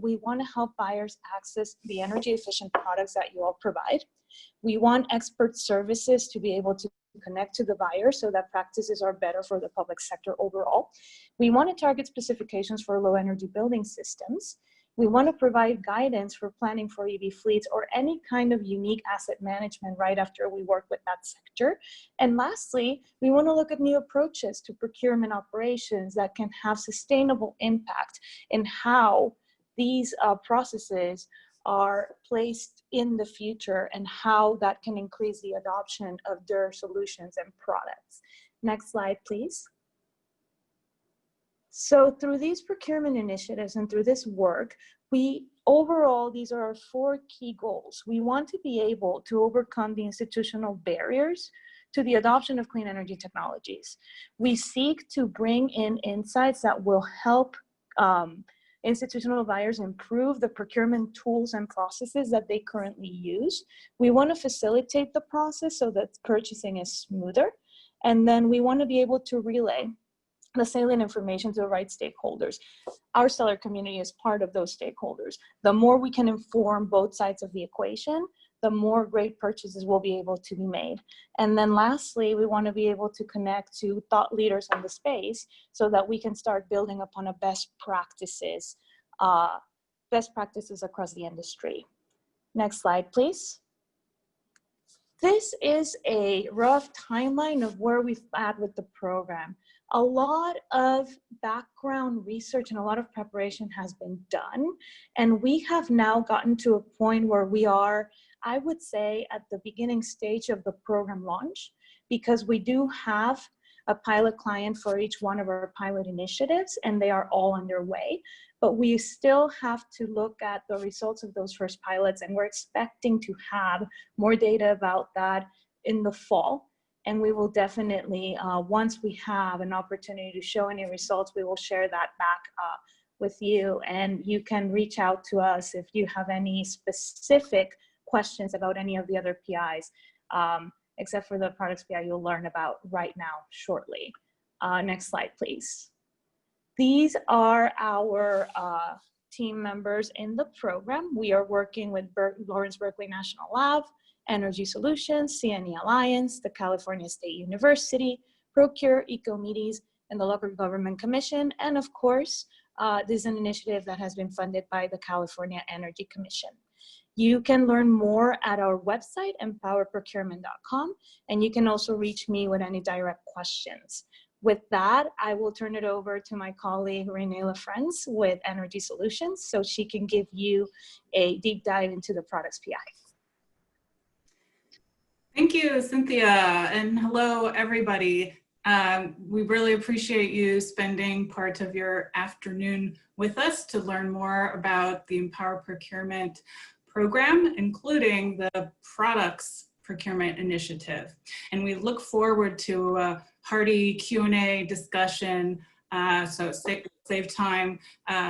we want to help buyers access the energy efficient products that you all provide. We want expert services to be able to connect to the buyer so that practices are better for the public sector overall. We want to target specifications for low energy building systems. We want to provide guidance for planning for EV fleets or any kind of unique asset management right after we work with that sector. And lastly, we want to look at new approaches to procurement operations that can have sustainable impact in how these processes are placed in the future and how that can increase the adoption of their solutions and products. Next slide, please. So through these procurement initiatives and through this work, overall, these are our 4 key goals. We want to be able to overcome the institutional barriers to the adoption of clean energy technologies. We seek to bring in insights that will help institutional buyers improve the procurement tools and processes that they currently use. We want to facilitate the process so that purchasing is smoother. And then we want to be able to relay the salient information to the right stakeholders. Our seller community is part of those stakeholders. The more we can inform both sides of the equation, the more great purchases will be able to be made. And then lastly, we want to be able to connect to thought leaders in the space so that we can start building upon a best practices across the industry. Next slide, please. This is a rough timeline of where we've at with the program. A lot of background research and a lot of preparation has been done, and we have now gotten to a point where we are, I would say, at the beginning stage of the program launch, because we do have a pilot client for each one of our pilot initiatives, and they are all underway. But we still have to look at the results of those first pilots, and we're expecting to have more data about that in the fall. And we will definitely, once we have an opportunity to show any results, we will share that back with you. And you can reach out to us if you have any specific questions about any of the other PIs, except for the products PI you'll learn about right now shortly. Next slide, please. These are our team members in the program. We are working with Lawrence Berkeley National Lab, Energy Solutions, CNE Alliance, the California State University, Procure, Ecomedes, and the Local Government Commission. And of course, this is an initiative that has been funded by the California Energy Commission. You can learn more at our website, empowerprocurement.com, and you can also reach me with any direct questions. With that, I will turn it over to my colleague, Renee LaFrance with Energy Solutions, so she can give you a deep dive into the products PI. Thank you, Cynthia, and hello, everybody. We really appreciate you spending part of your afternoon with us to learn more about the Empower Procurement program, including the Products Procurement Initiative. And we look forward to a hearty Q&A discussion, so save time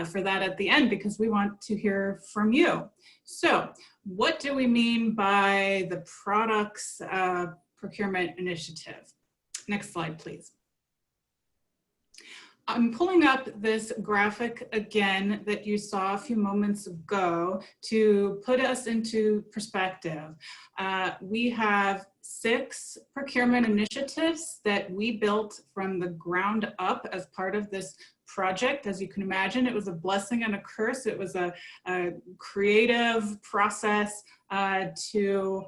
for that at the end, because we want to hear from you. So what do we mean by the Products Procurement Initiative? Next slide, please. I'm pulling up this graphic again that you saw a few moments ago to put us into perspective. We have 6 procurement initiatives that we built from the ground up as part of this project. As you can imagine, it was a blessing and a curse. It was a creative process to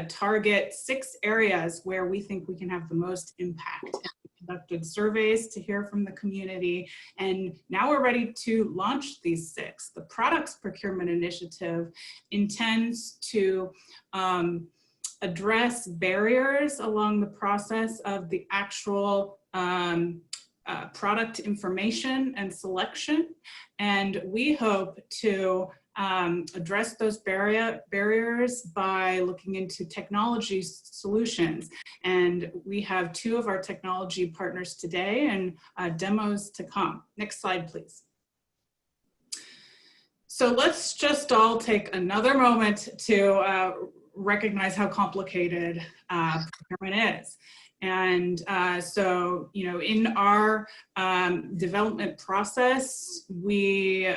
target 6 areas where we think we can have the most impact. We conducted surveys to hear from the community, and now we're ready to launch these 6. The Products Procurement Initiative intends to address barriers along the process of the actual product information and selection, and we hope to address those barriers by looking into technology solutions. And we have 2 of our technology partners today and demos to come. Next slide, please. So let's just all take another moment to recognize how complicated procurement is. And so, you know, in our development process, we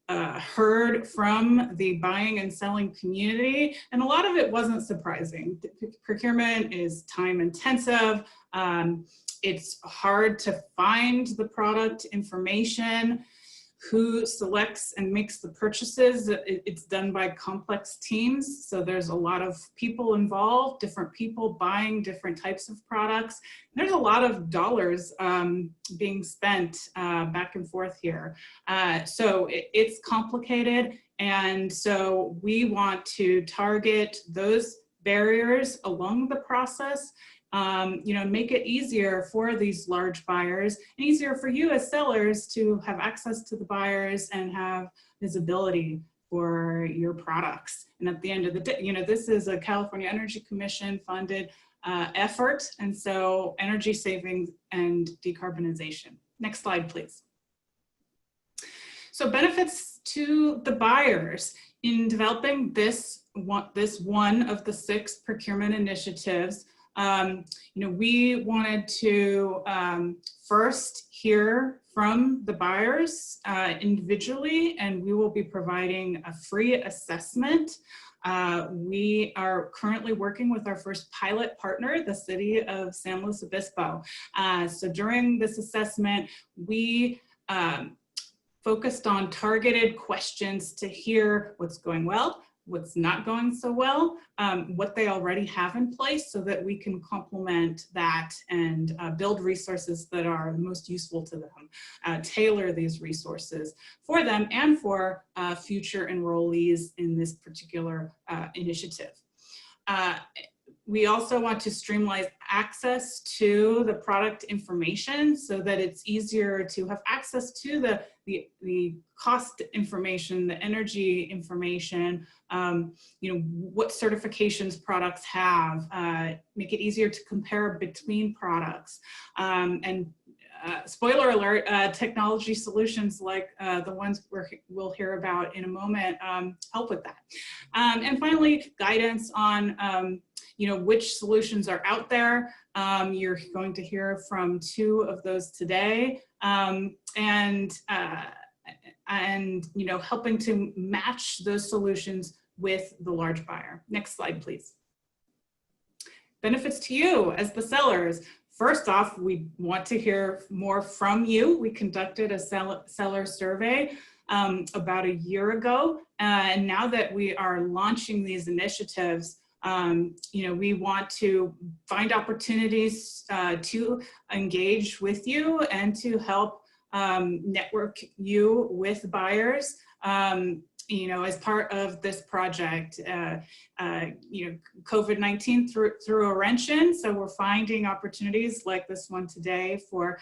heard from the buying and selling community, and a lot of it wasn't surprising. Procurement is time intensive. It's hard to find the product information. Who selects and makes the purchases? It's done by complex teams. So there's a lot of people involved, different people buying different types of products. There's a lot of dollars being spent back and forth here. So it's complicated. And so we want to target those barriers along the process, make it easier for these large buyers and easier for you as sellers to have access to the buyers and have visibility for your products. And at the end of the day, this is a California Energy Commission funded effort. And so energy savings and decarbonization. Next slide, please. So benefits to the buyers in developing this one of the 6 procurement initiatives. We wanted to first hear from the buyers individually, and we will be providing a free assessment. We are currently working with our first pilot partner, the city of San Luis Obispo. So during this assessment, we focused on targeted questions to hear what's going well, what's not going so well, what they already have in place so that we can complement that and build resources that are most useful to them, tailor these resources for them and for future enrollees in this particular initiative. We also want to streamline access to the product information so that it's easier to have access to the cost information, the energy information, what certifications products have, make it easier to compare between products. And spoiler alert, technology solutions like the ones we'll hear about in a moment help with that. And finally, guidance on which solutions are out there. You're going to hear from 2 of those today, and helping to match those solutions with the large buyer. Next slide, please. Benefits to you as the sellers. First off, we want to hear more from you. We conducted a seller survey about a year ago, and now that we are launching these initiatives, we want to find opportunities to engage with you and to help network you with buyers. As part of this project, COVID-19 threw a wrench in, so we're finding opportunities like this one today for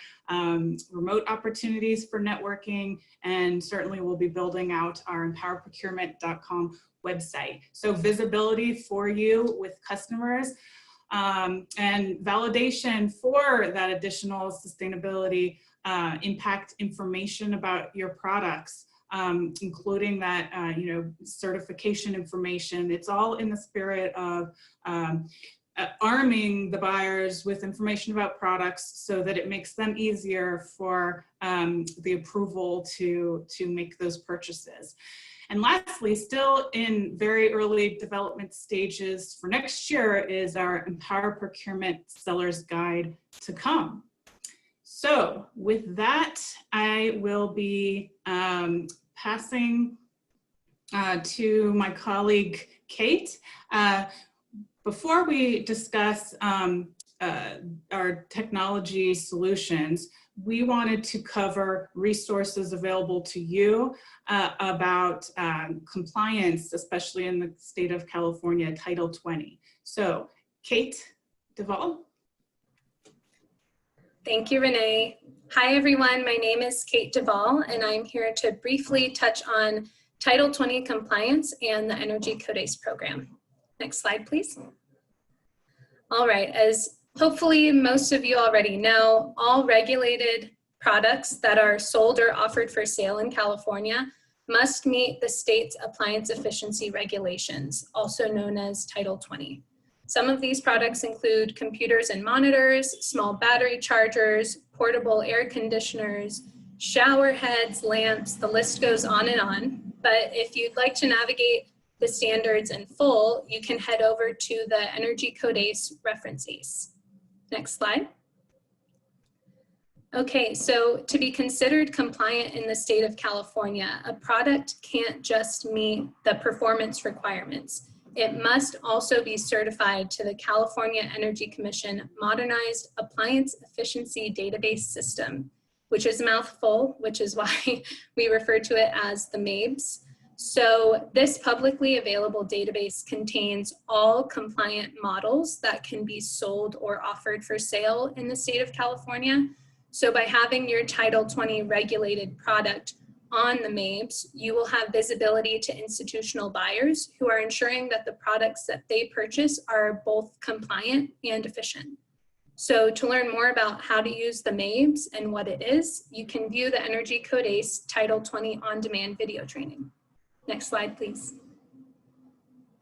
remote opportunities for networking, and certainly we'll be building out our empowerprocurement.com website. So visibility for you with customers and validation for that additional sustainability impact information about your products. Including that, certification information. It's all in the spirit of arming the buyers with information about products so that it makes them easier for the approval to make those purchases. And lastly, still in very early development stages for next year is our Empower Procurement Seller's Guide to come. So with that, I will be passing to my colleague, Kate. Before we discuss our technology solutions, we wanted to cover resources available to you about compliance, especially in the state of California, Title 20. So, Kate Duvall. Thank you, Renee. Hi, everyone. My name is Kate Duvall, and I'm here to briefly touch on Title 20 compliance and the Energy Codes program. Next slide, please. All right, as hopefully most of you already know, all regulated products that are sold or offered for sale in California must meet the state's appliance efficiency regulations, also known as Title 20. Some of these products include computers and monitors, small battery chargers, portable air conditioners, shower heads, lamps, the list goes on and on. But if you'd like to navigate the standards in full, you can head over to the Energy Code ACE reference ACE. Next slide. Okay, so to be considered compliant in the state of California, a product can't just meet the performance requirements. It must also be certified to the California Energy Commission Modernized Appliance Efficiency Database System, which is a mouthful, which is why we refer to it as the MABEs. So this publicly available database contains all compliant models that can be sold or offered for sale in the state of California. So by having your Title 20 regulated product on the MABEs, you will have visibility to institutional buyers who are ensuring that the products that they purchase are both compliant and efficient. So to learn more about how to use the MABEs and what it is, you can view the Energy Code ACE Title 20 on-demand video training. Next slide, please.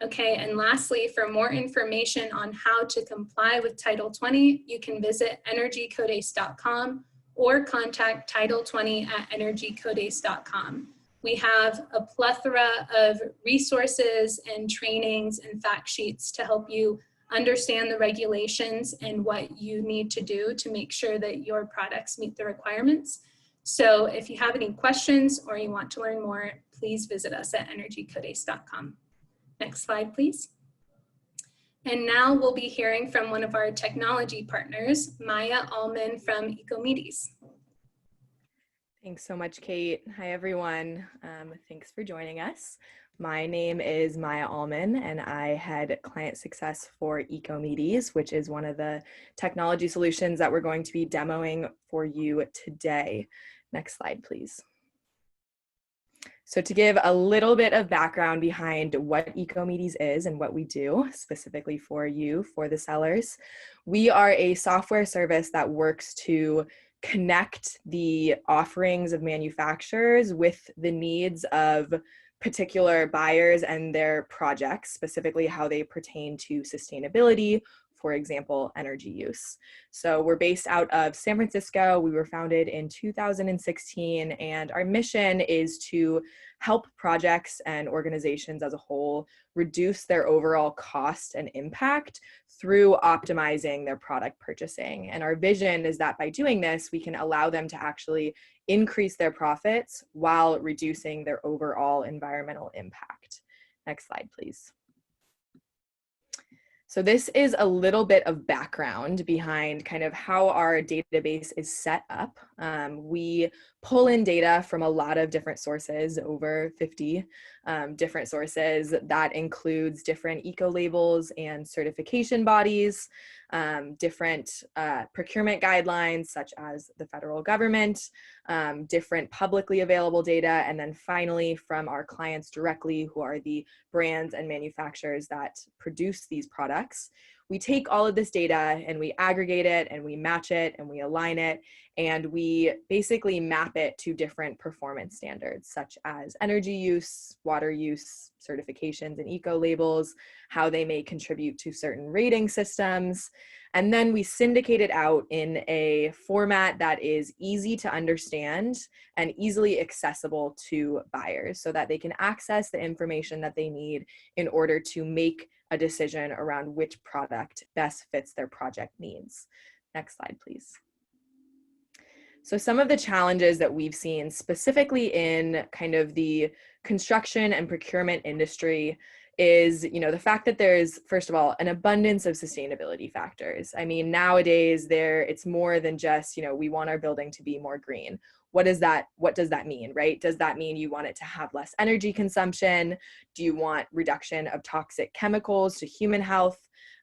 Okay, and lastly, for more information on how to comply with Title 20, you can visit energycodeace.com or contact Title 20 at energycodeace.com. We have a plethora of resources and trainings and fact sheets to help you understand the regulations and what you need to do to make sure that your products meet the requirements. So if you have any questions or you want to learn more, please visit us at energycodeace.com. Next slide, please. And now we'll be hearing from one of our technology partners, Maya Allman from Ecomedes. Thanks so much, Kate. Hi, everyone. Thanks for joining us. My name is Maya Allman, and I head client success for Ecomedes, which is one of the technology solutions that we're going to be demoing for you today. Next slide, please. So to give a little bit of background behind what Ecomedes is and what we do specifically for you, for the sellers, we are a software service that works to connect the offerings of manufacturers with the needs of particular buyers and their projects, specifically how they pertain to sustainability, for example, energy use. So we're based out of San Francisco. We were founded in 2016, and our mission is to help projects and organizations as a whole reduce their overall cost and impact through optimizing their product purchasing. And our vision is that by doing this, we can allow them to actually increase their profits while reducing their overall environmental impact. Next slide, please. So this is a little bit of background behind kind of how our database is set up. We pull in data from a lot of different sources, over 50 different sources. That includes different eco-labels and certification bodies, different procurement guidelines, such as the federal government, different publicly available data, and then finally from our clients directly, who are the brands and manufacturers that produce these products. We take all of this data and we aggregate it and we match it and we align it, and we basically map it to different performance standards such as energy use, water use, certifications and eco labels, how they may contribute to certain rating systems. And then we syndicate it out in a format that is easy to understand and easily accessible to buyers so that they can access the information that they need in order to make a decision around which product best fits their project needs. Next slide, please. So some of the challenges that we've seen specifically in kind of the construction and procurement industry is, the fact that there's, first of all, an abundance of sustainability factors. I mean, nowadays it's more than just, we want our building to be more green. What does that mean, right? Does that mean you want it to have less energy consumption? Do you want reduction of toxic chemicals to human health?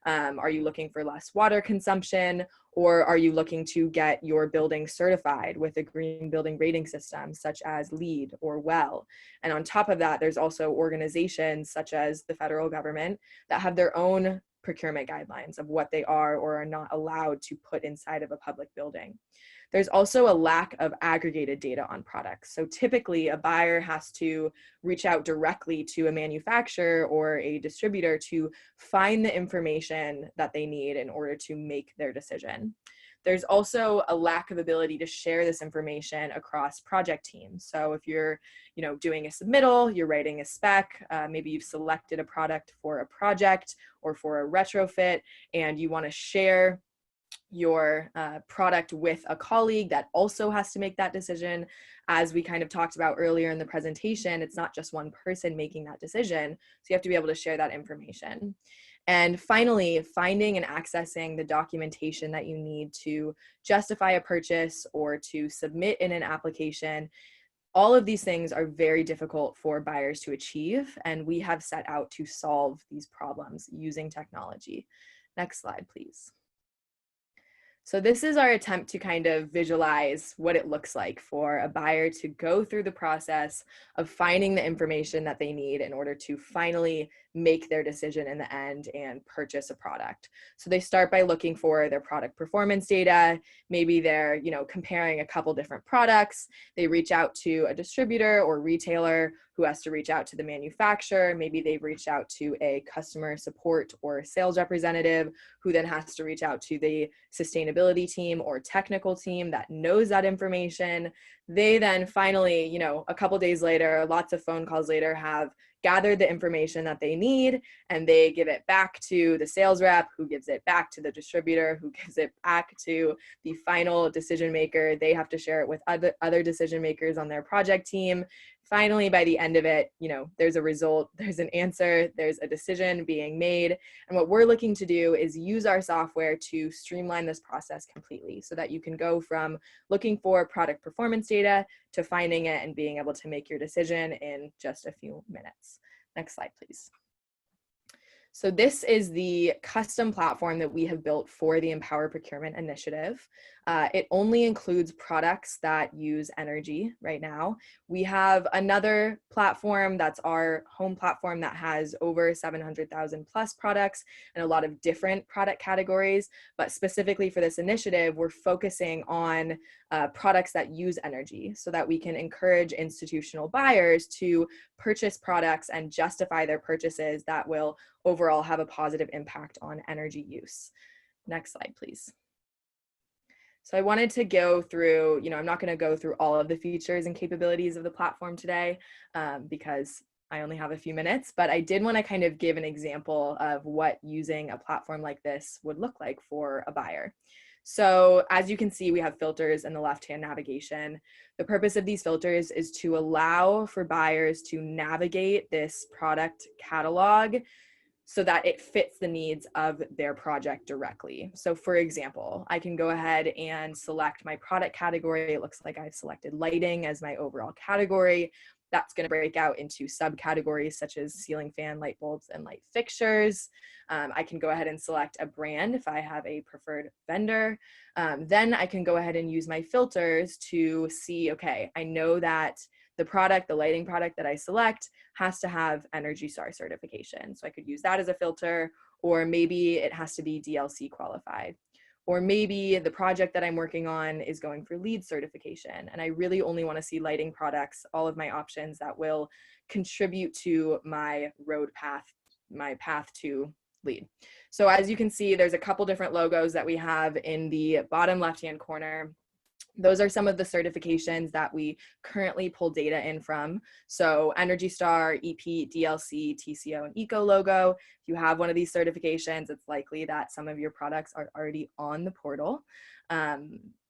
Are you looking for less water consumption? Or are you looking to get your building certified with a green building rating system such as LEED or WELL? And on top of that, there's also organizations such as the federal government that have their own procurement guidelines of what they are or are not allowed to put inside of a public building. There's also a lack of aggregated data on products. So typically a buyer has to reach out directly to a manufacturer or a distributor to find the information that they need in order to make their decision. There's also a lack of ability to share this information across project teams. So if you're, doing a submittal, you're writing a spec, maybe you've selected a product for a project or for a retrofit, and you want to share your product with a colleague that also has to make that decision. As we kind of talked about earlier in the presentation, it's not just one person making that decision. So you have to be able to share that information. And finally, finding and accessing the documentation that you need to justify a purchase or to submit in an application. All of these things are very difficult for buyers to achieve, and we have set out to solve these problems using technology. Next slide, please. So this is our attempt to kind of visualize what it looks like for a buyer to go through the process of finding the information that they need in order to finally make their decision in the end and purchase a product. So they start by looking for their product performance data. Maybe they're, comparing a couple different products. They reach out to a distributor or retailer who has to reach out to the manufacturer. Maybe they've reached out to a customer support or sales representative who then has to reach out to the sustainability team or technical team that knows that information. They then finally, a couple days later, lots of phone calls later, have gathered the information that they need, and they give it back to the sales rep, who gives it back to the distributor, who gives it back to the final decision maker. They have to share it with other decision makers on their project team. Finally, by the end of it, there's a result, there's an answer, there's a decision being made. And what we're looking to do is use our software to streamline this process completely so that you can go from looking for product performance data to finding it and being able to make your decision in just a few minutes. Next slide, please. So this is the custom platform that we have built for the Empower Procurement Initiative. It only includes products that use energy right now. We have another platform that's our home platform that has over 700,000 plus products and a lot of different product categories. But specifically for this initiative, we're focusing on products that use energy so that we can encourage institutional buyers to purchase products and justify their purchases that will overall have a positive impact on energy use. Next slide, please. So I wanted to go through, I'm not going to go through all of the features and capabilities of the platform today because I only have a few minutes, but I did want to kind of give an example of what using a platform like this would look like for a buyer. So as you can see, we have filters in the left-hand navigation. The purpose of these filters is to allow for buyers to navigate this product catalog so that it fits the needs of their project directly. So for example, I can go ahead and select my product category. It looks like I've selected lighting as my overall category. That's going to break out into subcategories such as ceiling fan, light bulbs, and light fixtures. I can go ahead and select a brand if I have a preferred vendor. Then I can go ahead and use my filters to see, okay, I know that the lighting product that I select has to have Energy Star certification. So I could use that as a filter, or maybe it has to be DLC qualified. Or maybe the project that I'm working on is going for LEED certification, and I really only want to see lighting products, all of my options that will contribute to my road path, my path to LEED. So as you can see, there's a couple different logos that we have in the bottom left-hand corner. Those are some of the certifications that we currently pull data in from. So Energy Star, EP, DLC, TCO, and Eco logo. If you have one of these certifications, it's likely that some of your products are already on the portal.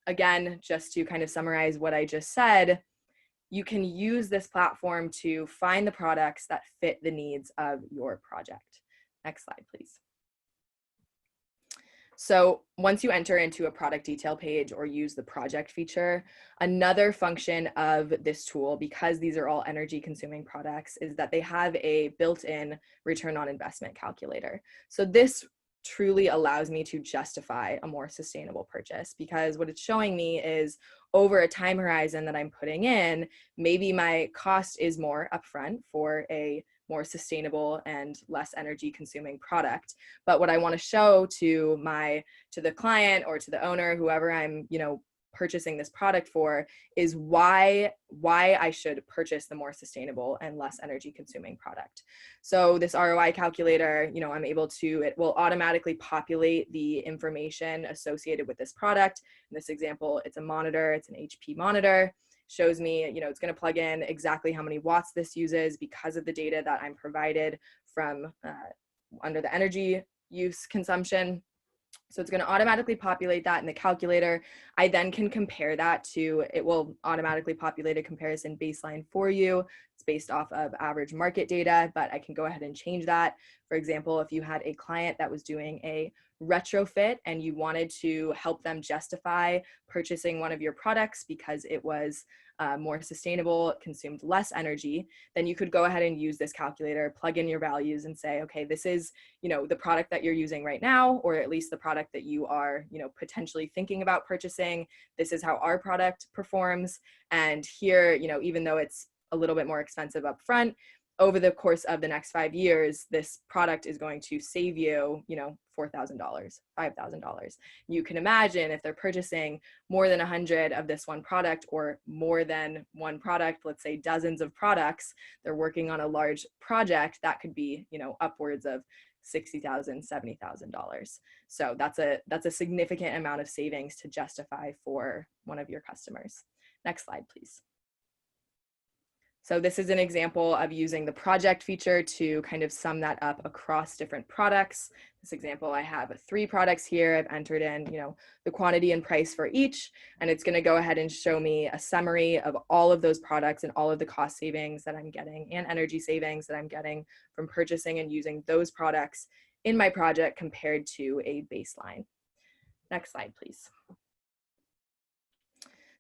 Again, just to kind of summarize what I just said, you can use this platform to find the products that fit the needs of your project. Next slide, please. So once you enter into a product detail page or use the project feature, another function of this tool, because these are all energy consuming products, is that they have a built-in return on investment calculator. So this truly allows me to justify a more sustainable purchase, because what it's showing me is over a time horizon that I'm putting in, maybe my cost is more upfront for a more sustainable and less energy consuming product. But what I want to show to the client or to the owner, whoever I'm, purchasing this product for is why I should purchase the more sustainable and less energy consuming product. So this ROI calculator, I'm able to, it will automatically populate the information associated with this product. In this example, it's a monitor, it's an HP monitor. Shows me, it's going to plug in exactly how many watts this uses because of the data that I'm provided from under the energy use consumption. So it's going to automatically populate that in the calculator. I then can compare that to, it will automatically populate a comparison baseline for you. It's based off of average market data, but I can go ahead and change that. For example, if you had a client that was doing a retrofit and you wanted to help them justify purchasing one of your products because it was more sustainable, consumed less energy, then you could go ahead and use this calculator, plug in your values and say, okay, this is, the product that you're using right now, or at least the product that you are, potentially thinking about purchasing. This is how our product performs. And here, even though it's a little bit more expensive up front, over the course of the next 5 years, this product is going to save you, $4,000, $5,000. You can imagine if they're purchasing more than 100 of this one product, or more than one product, let's say dozens of products, they're working on a large project that could be, upwards of $60,000, $70,000. So that's a significant amount of savings to justify for one of your customers. Next slide, please. So this is an example of using the project feature to kind of sum that up across different products. This example, I have 3 products here. I've entered in, the quantity and price for each, and it's going to go ahead and show me a summary of all of those products and all of the cost savings that I'm getting and energy savings that I'm getting from purchasing and using those products in my project compared to a baseline. Next slide, please.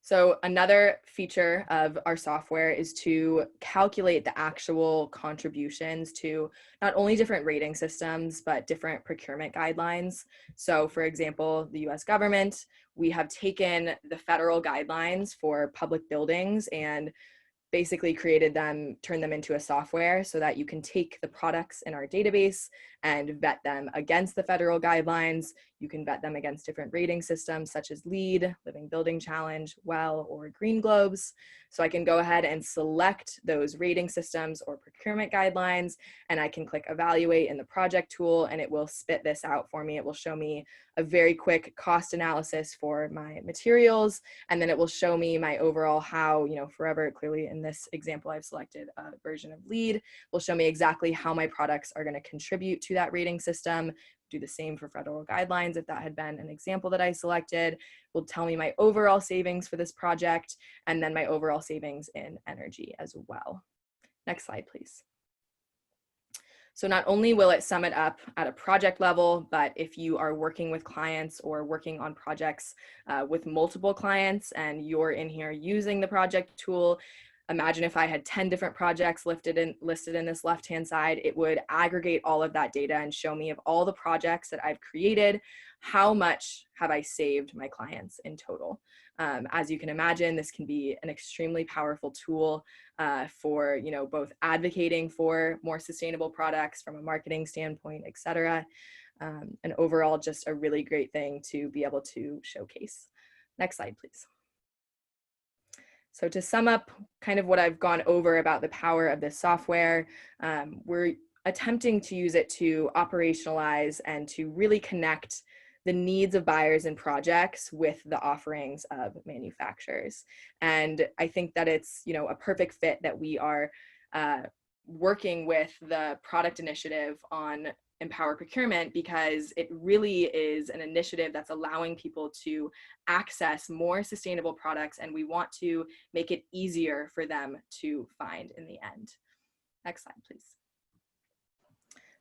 So another feature of our software is to calculate the actual contributions to not only different rating systems, but different procurement guidelines. So for example, the US government, we have taken the federal guidelines for public buildings and basically turned them into a software so that you can take the products in our database and vet them against the federal guidelines. You can vet them against different rating systems such as LEED, Living Building Challenge, WELL, or Green Globes. So I can go ahead and select those rating systems or procurement guidelines, and I can click evaluate in the project tool, and it will spit this out for me. It will show me a very quick cost analysis for my materials, and then it will show me my overall how, forever, clearly in this example, I've selected a version of LEED, will show me exactly how my products are going to contribute to that rating system. Do the same for federal guidelines if that had been an example that I selected. Will tell me my overall savings for this project, and then my overall savings in energy as well. Next slide, please. So not only will it sum it up at a project level, but if you are working with clients or working on projects with multiple clients and you're in here using the project tool, imagine if I had 10 different projects listed in this left-hand side, it would aggregate all of that data and show me of all the projects that I've created, how much have I saved my clients in total. As you can imagine, this can be an extremely powerful tool for, both advocating for more sustainable products from a marketing standpoint, et cetera. And overall, just a really great thing to be able to showcase. Next slide, please. So to sum up kind of what I've gone over about the power of this software, we're attempting to use it to operationalize and to really connect the needs of buyers and projects with the offerings of manufacturers. And I think that it's, a perfect fit that we are working with the product initiative on Empower Procurement, because it really is an initiative that's allowing people to access more sustainable products, and we want to make it easier for them to find in the end. Next slide, please.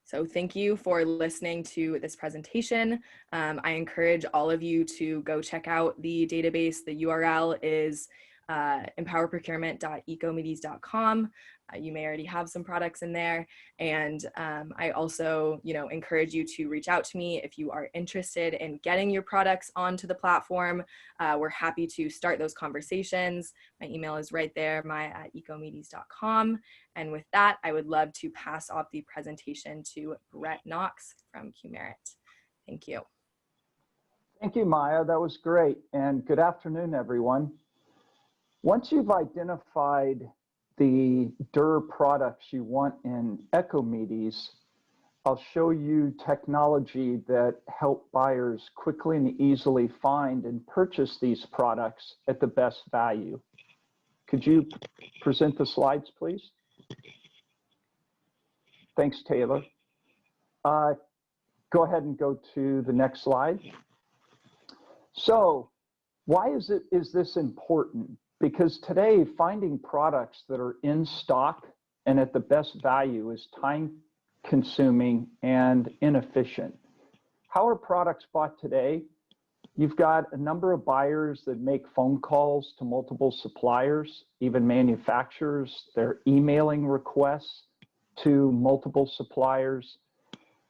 So thank you for listening to this presentation. I encourage all of you to go check out the database. The URL is empowerprocurement.ecomedes.com. You may already have some products in there. And I also, encourage you to reach out to me if you are interested in getting your products onto the platform. We're happy to start those conversations. My email is right there, my@ecomedes.com. And with that, I would love to pass off the presentation to Bret Knox from Qmerit. Thank you. Thank you, Maya. That was great. And good afternoon, everyone. Once you've identified the DIR products you want in Ecomedes, I'll show you technology that help buyers quickly and easily find and purchase these products at the best value. Could you present the slides, please? Thanks, Taylor. Go ahead and go to the next slide. So why is this important? Because today, finding products that are in stock and at the best value is time-consuming and inefficient. How are products bought today? You've got a number of buyers that make phone calls to multiple suppliers, even manufacturers. They're emailing requests to multiple suppliers.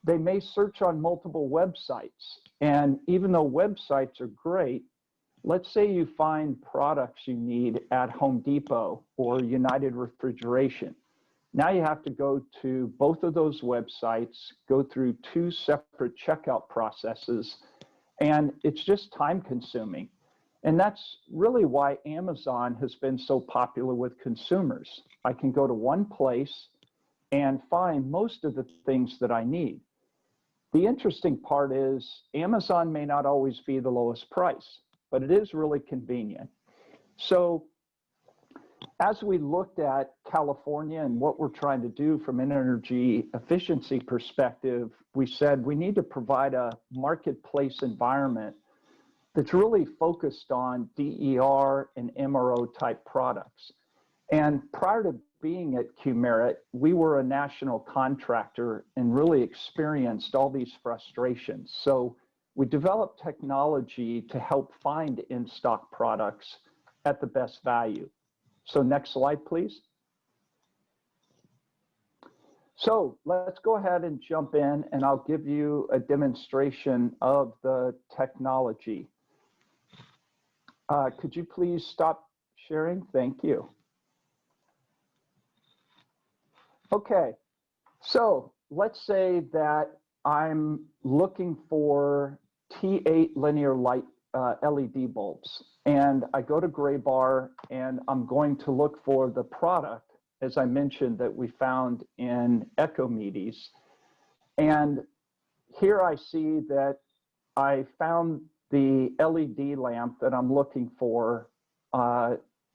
They may search on multiple websites. And even though websites are great, let's say you find products you need at Home Depot or United Refrigeration. Now you have to go to both of those websites, go through 2 separate checkout processes, and it's just time consuming. And that's really why Amazon has been so popular with consumers. I can go to one place and find most of the things that I need. The interesting part is Amazon may not always be the lowest price, but it is really convenient. So as we looked at California and what we're trying to do from an energy efficiency perspective, we said we need to provide a marketplace environment that's really focused on DER and MRO type products. And prior to being at Qmerit, we were a national contractor and really experienced all these frustrations. So we developed technology to help find in-stock products at the best value. So next slide, please. So let's go ahead and jump in and I'll give you a demonstration of the technology. Could you please stop sharing? Thank you. Okay, so let's say that I'm looking for T8 linear light LED bulbs, and I go to Graybar and I'm going to look for the product, as I mentioned, that we found in Ecomedes. And here I see that I found the LED lamp that I'm looking for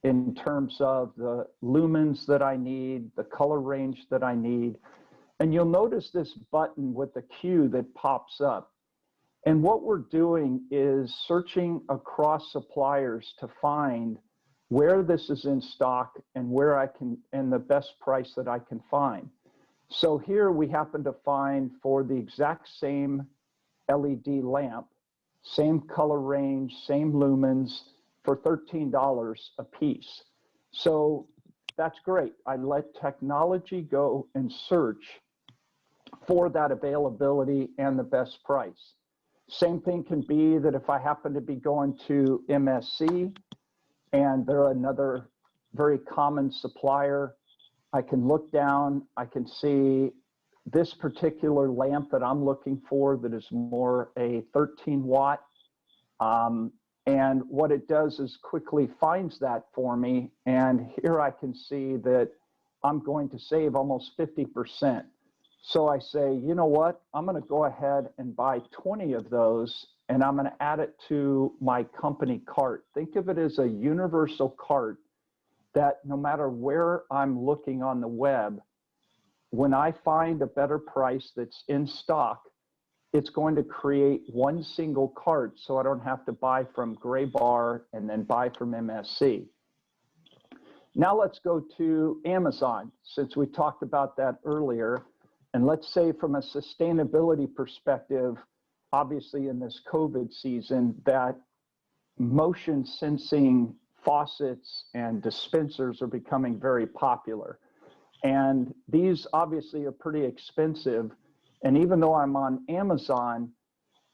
in terms of the lumens that I need, the color range that I need. And you'll notice this button with the Q that pops up. And what we're doing is searching across suppliers to find where this is in stock and where I can, and the best price that I can find. So here we happen to find for the exact same LED lamp, same color range, same lumens, for $13 a piece. So that's great. I let technology go and search for that availability and the best price. Same thing can be that if I happen to be going to MSC and they're another very common supplier, I can look down, I can see this particular lamp that I'm looking for that is more a 13 watt. And what it does is quickly finds that for me. And here I can see that I'm going to save almost 50%. So I say, you know what, I'm going to go ahead and buy 20 of those and I'm going to add it to my company cart. Think of it as a universal cart that no matter where I'm looking on the web, when I find a better price that's in stock, it's going to create one single cart so I don't have to buy from Graybar and then buy from MSC. Now let's go to Amazon, since we talked about that earlier. And let's say from a sustainability perspective, obviously in this COVID season, that motion sensing faucets and dispensers are becoming very popular. And these obviously are pretty expensive. And even though I'm on Amazon,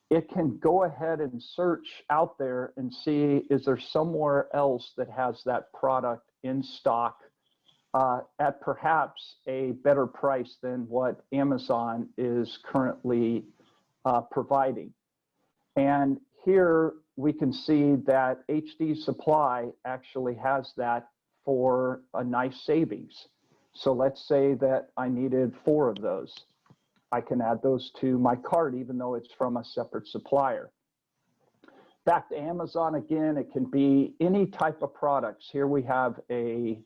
it can go ahead and search out there and see, is there somewhere else that has that product in stock at perhaps a better price than what Amazon is currently providing. And here we can see that HD Supply actually has that for a nice savings. So let's say that I needed 4 of those. I can add those to my cart even though it's from a separate supplier. Back to Amazon again, it can be any type of products. Here we have a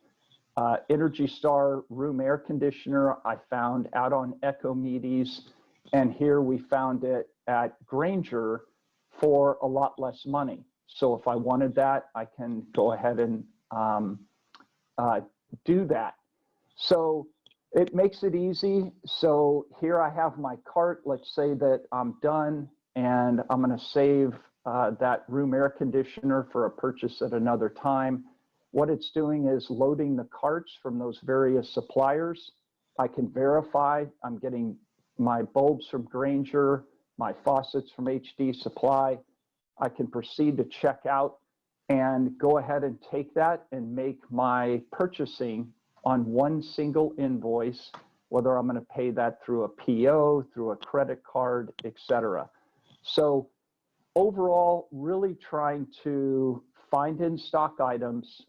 Energy Star room air conditioner I found out on Ecomedes, and here we found it at Grainger for a lot less money. So if I wanted that, I can go ahead and do that. So it makes it easy. So here I have my cart. Let's say that I'm done and I'm going to save that room air conditioner for a purchase at another time. What it's doing is loading the carts from those various suppliers. I can verify I'm getting my bulbs from Grainger, my faucets from HD Supply. I can proceed to check out and go ahead and take that and make my purchasing on one single invoice, whether I'm going to pay that through a PO, through a credit card, etc. So overall, really trying to find in stock items,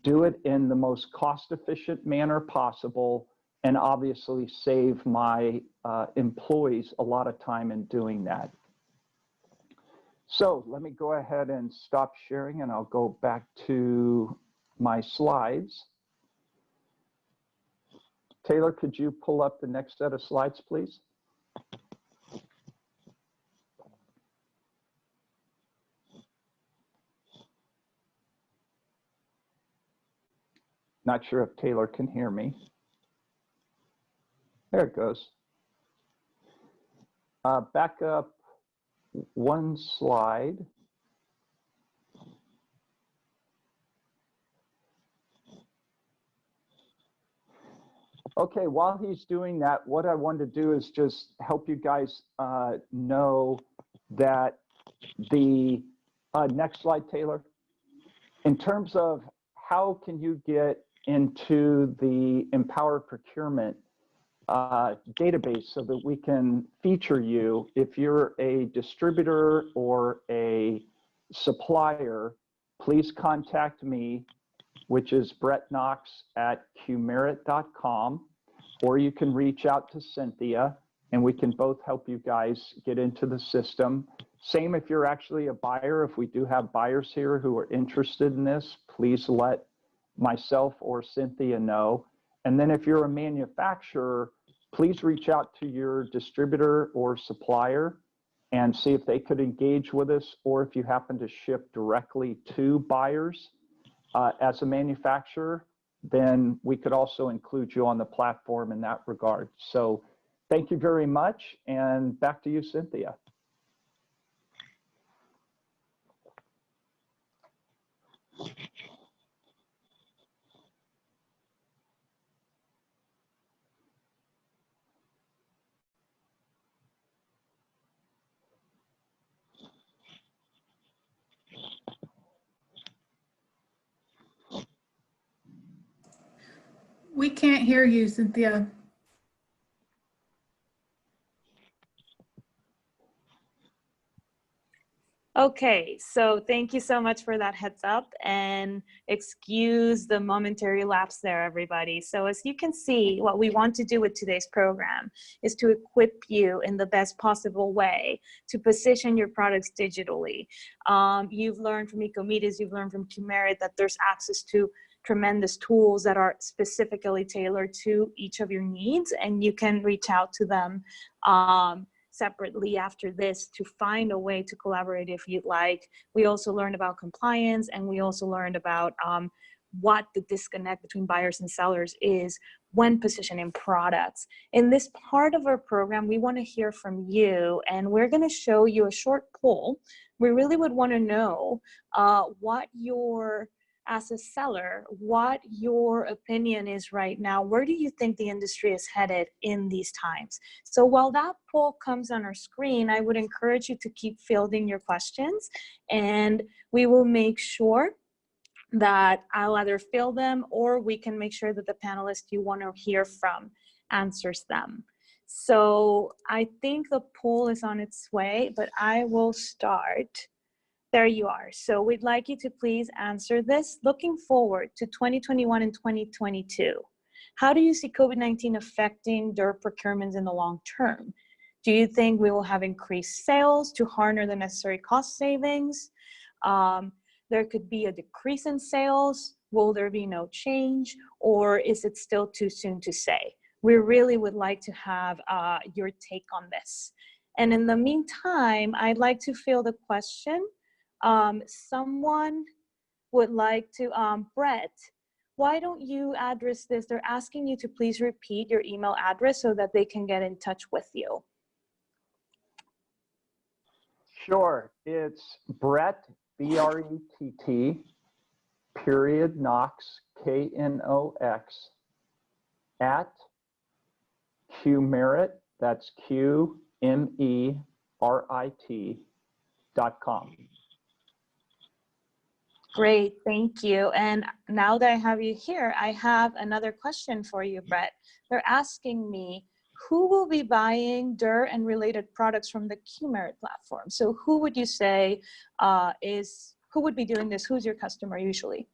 do it in the most cost-efficient manner possible, and obviously save my employees a lot of time in doing that. So let me go ahead and stop sharing, and I'll go back to my slides. Taylor, could you pull up the next set of slides, please? Not sure if Taylor can hear me. There it goes. Back up one slide. Okay, while he's doing that, what I wanted to do is just help you guys know that the next slide, Taylor. In terms of how can you get into the Empower Procurement database so that we can feature you if you're a distributor or a supplier, please contact me, which is Bret Knox at qmerit.com, or you can reach out to Cynthia and we can both help you guys get into the system. Same if you're actually a buyer. If we do have buyers here who are interested in this, please let myself or Cynthia know. And then if you're a manufacturer, please reach out to your distributor or supplier and see if they could engage with us, or if you happen to ship directly to buyers as a manufacturer, then we could also include you on the platform in that regard. So thank you very much, and back to you, Cynthia. We can't hear you, Cynthia. Okay, so thank you so much for that heads up, and excuse the momentary lapse there, everybody. So as you can see, what we want to do with today's program is to equip you in the best possible way to position your products digitally. You've learned from Ecomedes, you've learned from Qmerit that there's access to tremendous tools that are specifically tailored to each of your needs, and you can reach out to them separately after this to find a way to collaborate if you'd like. We also learned about compliance, and we also learned about what the disconnect between buyers and sellers is when positioning products. In this part of our program, we want to hear from you, and we're going to show you a short poll. We really would want to know what your, as a seller, what your opinion is right now. Where do you think the industry is headed in these times? So while that poll comes on our screen, I would encourage you to keep fielding your questions, and we will make sure that I'll either field them or we can make sure that the panelist you want to hear from answers them. So I think the poll is on its way, but I will start. There you are. So we'd like you to please answer this. Looking forward to 2021 and 2022, how do you see COVID-19 affecting DER procurements in the long term? Do you think we will have increased sales to harness the necessary cost savings? There could be a decrease in sales. Will there be no change? Or is it still too soon to say? We really would like to have your take on this. And in the meantime, I'd like to field the question. Someone would like to, Bret, why don't you address this? They're asking you to please repeat your email address so that they can get in touch with you. Sure, it's Bret, B-R-E-T-T, period, Knox, K-N-O-X, at Qmerit, that's Qmerit.com. Great, thank you. And now that I have you here, I have another question for you, Bret. They're asking me, who will be buying DER and related products from the Qmerit platform? So who would you say who would be doing this? Who's your customer usually?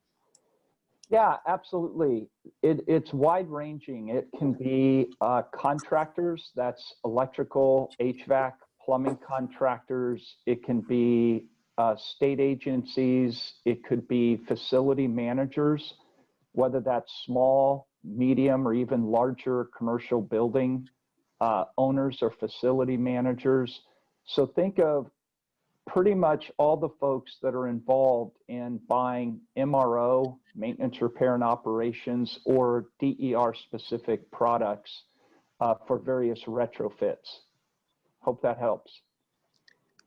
Yeah, absolutely. It's wide ranging. It can be contractors, that's electrical, HVAC, plumbing contractors. It can be state agencies. It could be facility managers, whether that's small, medium, or even larger commercial building owners or facility managers. So think of pretty much all the folks that are involved in buying MRO, maintenance, repair, and operations, or DER specific products for various retrofits. Hope that helps.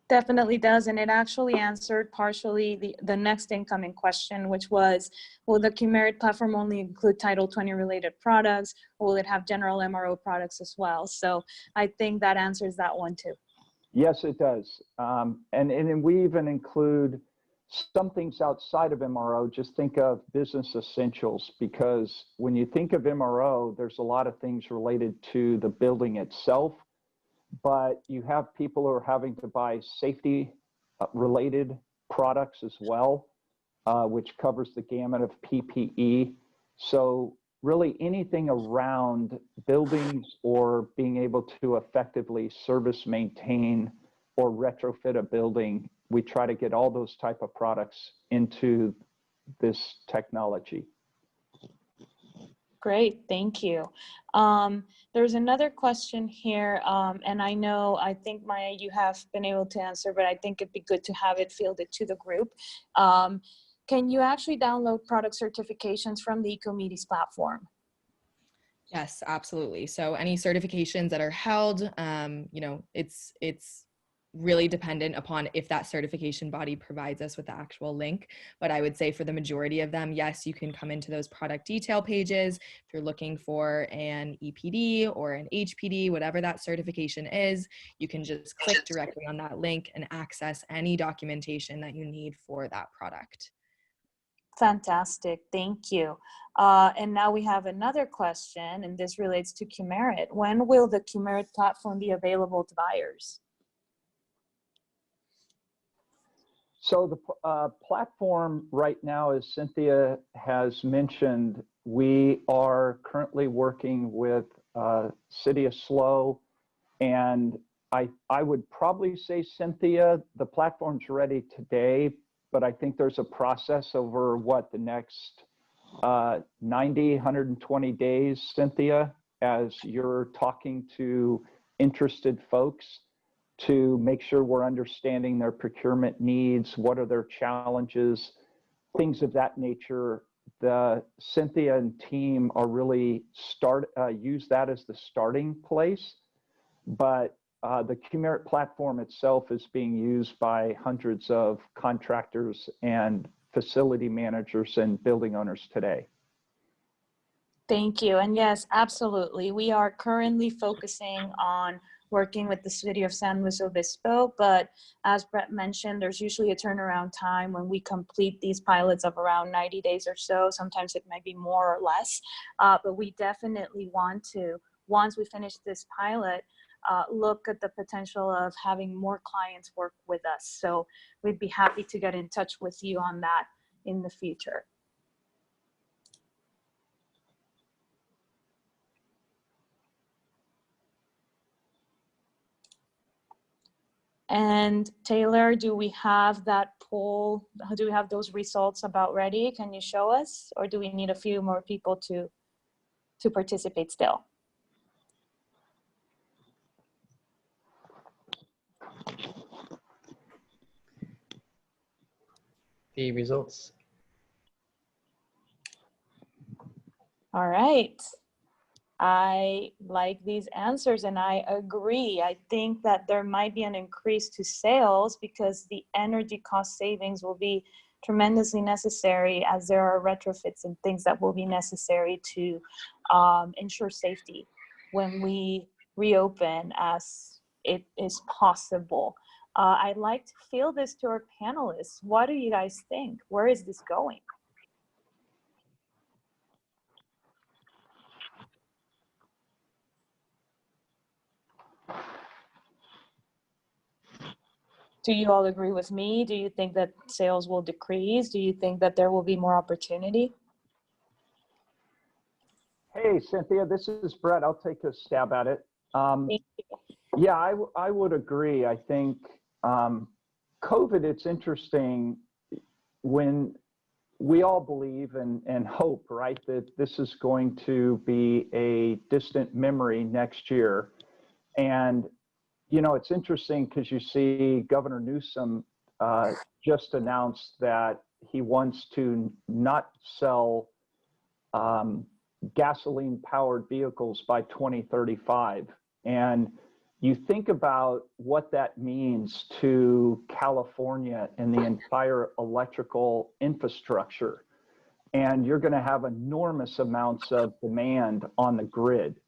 Definitely does, and it actually answered partially the next incoming question, which was, will the Qmerit platform only include Title 20 related products, or will it have general MRO products as well? So I think that answers that one too. Yes, it does. And we even include some things outside of MRO. Just think of business essentials, because when you think of MRO, there's a lot of things related to the building itself, but you have people who are having to buy safety related products as well, which covers the gamut of PPE. So really anything around buildings or being able to effectively service, maintain, or retrofit a building, we try to get all those type of products into this technology. Great, thank you. There's another question here, and I think Maya, you have been able to answer, but I think it'd be good to have it fielded to the group. Can you actually download product certifications from the Ecomedes platform? Yes, absolutely. So any certifications that are held, it's really dependent upon if that certification body provides us with the actual link. But I would say for the majority of them, yes, you can come into those product detail pages. If you're looking for an EPD or an HPD, whatever that certification is, you can just click directly on that link and access any documentation that you need for that product. Fantastic, thank you. And now we have another question, and this relates to Qmerit. When will the Qmerit platform be available to buyers? So the platform right now, as Cynthia has mentioned, we are currently working with City of SLO, and I would probably say, Cynthia, the platform's ready today, but I think there's a process over the next 90, 120 days, Cynthia, as you're talking to interested folks to make sure we're understanding their procurement needs, what are their challenges, things of that nature. The Cynthia and team are really use that as the starting place, but the Qmerit platform itself is being used by hundreds of contractors and facility managers and building owners today. Thank you. And yes, absolutely. We are currently focusing on working with the City of San Luis Obispo, but as Bret mentioned, there's usually a turnaround time when we complete these pilots of around 90 days or so. Sometimes it might be more or less, but we definitely want to once we finish this pilot, look at the potential of having more clients work with us. So we'd be happy to get in touch with you on that in the future. And Taylor, do we have that poll? Do we have those results about ready? Can you show us, or do we need a few more people to participate still? The results. All right. I like these answers and I agree. I think that there might be an increase to sales because the energy cost savings will be tremendously necessary, as there are retrofits and things that will be necessary to ensure safety when we reopen as it is possible. I'd like to feel this to our panelists. What do you guys think? Where is this going? Do you all agree with me? Do you think that sales will decrease? Do you think that there will be more opportunity? Hey, Cynthia, this is Bret. I'll take a stab at it. Yeah, I would agree. I think COVID, it's interesting when we all believe and hope, right, that this is going to be a distant memory next year. And you know, it's interesting because you see Governor Newsom just announced that he wants to not sell gasoline-powered vehicles by 2035. And you think about what that means to California and the entire electrical infrastructure. And you're going to have enormous amounts of demand on the grid.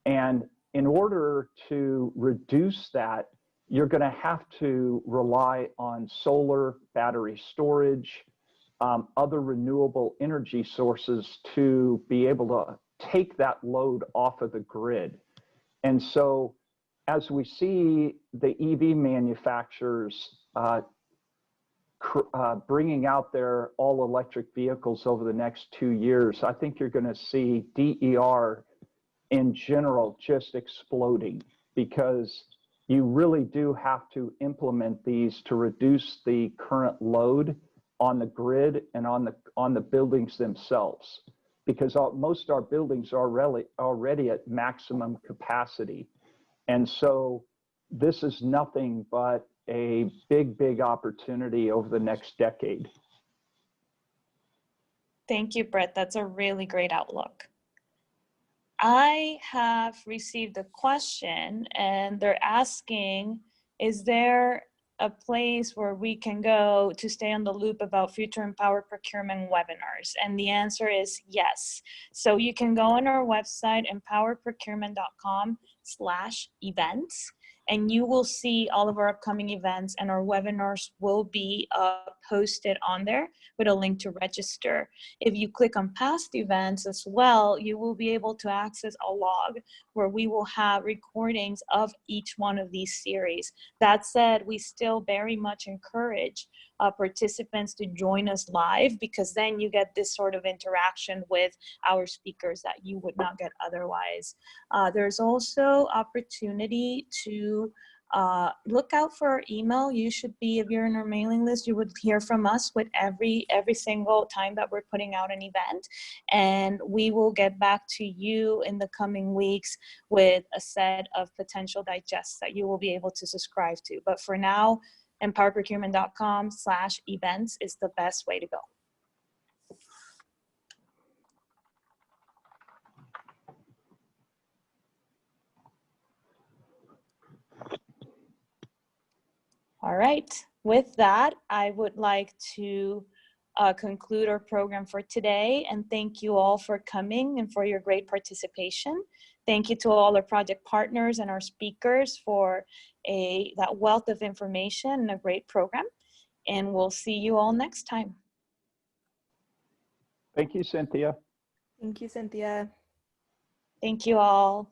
And in order to reduce that, you're going to have to rely on solar, battery storage, other renewable energy sources to be able to take that load off of the grid. And so as we see the EV manufacturers bringing out their all-electric vehicles over the next 2 years, I think you're going to see DER in general just exploding, because you really do have to implement these to reduce the current load on the grid and on the buildings themselves, because most of our buildings are already at maximum capacity. And so this is nothing but a big opportunity over the next decade. Thank you, Bret. That's a really great outlook. I have received a question and they're asking, is there a place where we can go to stay on the loop about future Empowered Procurement webinars? And the answer is yes. So you can go on our website, empoweredprocurement.com/events, and you will see all of our upcoming events, and our webinars will be posted on there with a link to register. If you click on past events as well, you will be able to access a log where we will have recordings of each one of these series. That said, we still very much encourage participants to join us live, because then you get this sort of interaction with our speakers that you would not get otherwise. There's also opportunity to look out for our email. You should be, if you're in our mailing list, you would hear from us with every single time that we're putting out an event, and we will get back to you in the coming weeks with a set of potential digests that you will be able to subscribe to. But for now, empoweredprocurement.com/events is the best way to go. All right, with that, I would like to conclude our program for today, and thank you all for coming and for your great participation. Thank you to all our project partners and our speakers for that wealth of information and a great program, and we'll see you all next time. Thank you, Cynthia. Thank you, Cynthia. Thank you all.